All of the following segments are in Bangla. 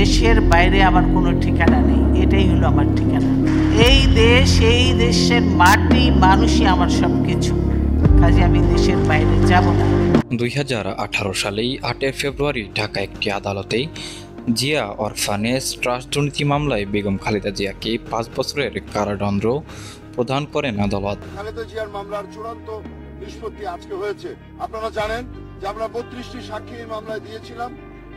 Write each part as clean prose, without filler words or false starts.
দেশের বাইরে আমার কোনো ঠিকানা নেই, এটাই হলো আমার ঠিকানা। এই দেশ, এই দেশের মাটি, মানুষই আমার সব কিছু, কাজে আমি দেশের বাইরে যাব না। 2018 সালেই 8 ফেব্রুয়ারি ঢাকা একটি আদালতে জিয়া অরফানেজ ট্রাস্ট দুর্নীতি মামলায় বেগম খালেদা জিয়াকে 5 বছরের কারাদণ্ড প্রদান করেন আদালত। খালেদা জিয়ার মামলার চূড়ান্ত নিষ্পত্তি আজকে হয়েছে। আপনারা জানেন যে আমরা 32টি সাক্ষী এই মামলায় দিয়েছিলাম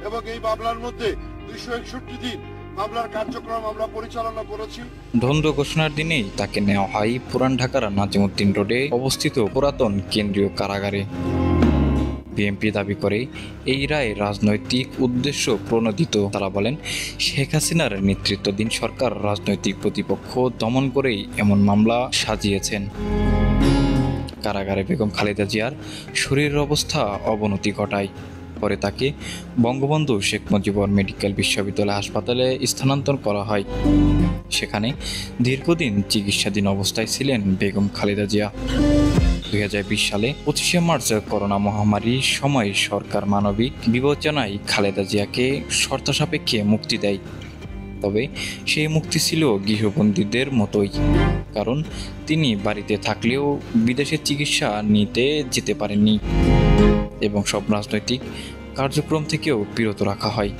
এবং এই মামলার মধ্যে 261 দিন মামলার কার্যক্রম আমরা পরিচালনা করেছি। দণ্ড ঘোষণার দিনেই তাকে নেওয়া হয় পুরান ঢাকার নাজিমউদ্দিন রোডে অবস্থিত পুরাতন কেন্দ্রীয় কারাগারে। বিএনপি দাবি করে এই রায় রাজনৈতিক উদ্দেশ্য প্রণোদিত। তারা বলেন, শেখ হাসিনার নেতৃত্বাধীন সরকার রাজনৈতিক প্রতিপক্ষ দমন করেই এমন মামলা সাজিয়েছেন। কারাগারে বেগম খালেদা জিয়ার শরীরের অবস্থা অবনতি ঘটায়। পরে তাকে বঙ্গবন্ধু শেখ মুজিবুর মেডিকেল বিশ্ববিদ্যালয় হাসপাতালে স্থানান্তর করা হয়। সেখানে দীর্ঘদিন চিকিৎসাধীন অবস্থায় ছিলেন বেগম খালেদা জিয়া। 2020 সালে 25শে মার্চ করোনা মহামারীর সময় সরকার মানবিক বিবেচনায় খালেদা জিয়াকে শর্ত সাপেক্ষে মুক্তি দেয়। তবে সেই মুক্তি ছিল গৃহবন্দীদের মতোই, কারণ তিনি বাড়িতে থাকলেও বিদেশে চিকিৎসা নিতে যেতে পারেননি এবং সব রাজনৈতিক কার্যক্রম থেকেও বিরত রাখা হয়।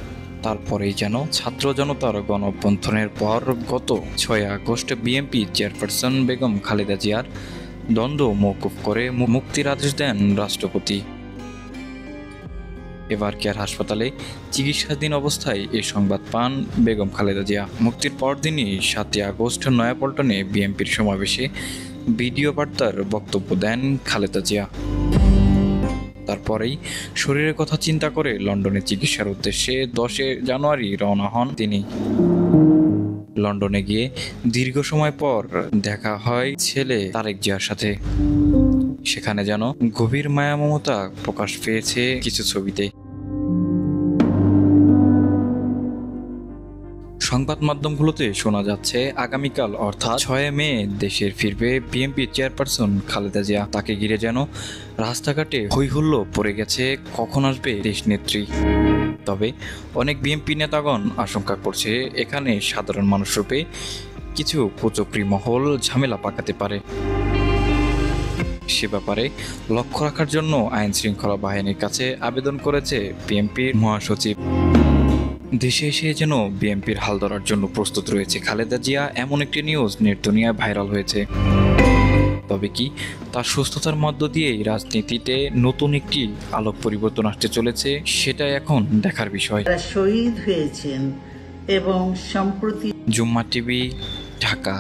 তারপরেই যেন ছাত্র জনতার গণ অভ্যুত্থানের পর গত 6 August BNP chairperson Begum Khaleda জিয়ার দণ্ড মওকুফ করে মুক্তির আদেশ দেন রাষ্ট্রপতি। এবার কেয়ার হাসপাতালে চিকিৎসাধীন অবস্থায় এই সংবাদ পান বেগম খালেদা জিয়া। মুক্তির পরদিনই 7 আগস্ট নয়াপল্টনে বিএনপির সমাবেশে ভিডিও বার্তার বক্তব্য দেন খালেদা জিয়া। তারপরেই শরীরের কথা চিন্তা করে লন্ডনে চিকিৎসার উদ্দেশ্যে 10 জানুয়ারি রওনা হন তিনি। লন্ডনে গিয়ে দীর্ঘ সময় পর দেখা হয় ছেলে তারেক জিয়ার সাথে। সেখানে যেন গভীর মায়া মমতা প্রকাশ পেয়েছে কিছু ছবিতে। সংবাদ মাধ্যমগুলোতে শোনা যাচ্ছে আগামীকাল অর্থাৎ 6 মে দেশে ফিরবে বিএনপি চেয়ারপারসন খালেদা জিয়া। তাকে ঘিরে যেন রাস্তাঘাটে হই হুল্লো পড়ে গেছে, কখন আসবে দেশনেত্রী। তবে অনেক বিএনপি নেতাগণ আশঙ্কা করছে এখানে সাধারণ মানুষ রূপে কিছু কুচক্রী মহল ঝামেলা পাকাতে পারে। সে ব্যাপারে লক্ষ্য রাখার জন্য আইন শৃঙ্খলা বাহিনীর কাছে আবেদন করেছে বিএনপির মহাসচিব। দেশে এসে যেন বিএনপির হাল ধরার জন্য প্রস্তুত রয়েছে খালেদা জিয়া, এমন একটি নিউজ নেট দুনিয়ায় ভাইরাল হয়েছে। তবে কি তার সুস্থতার মধ্য দিয়েই রাজনীতিতে নতুন একটি আলোক পরিবর্তন আসতে চলেছে, সেটা এখন দেখার বিষয়। শহীদ হয়েছেন এবং সম্প্রতি। জুম্মা টিভি, ঢাকা।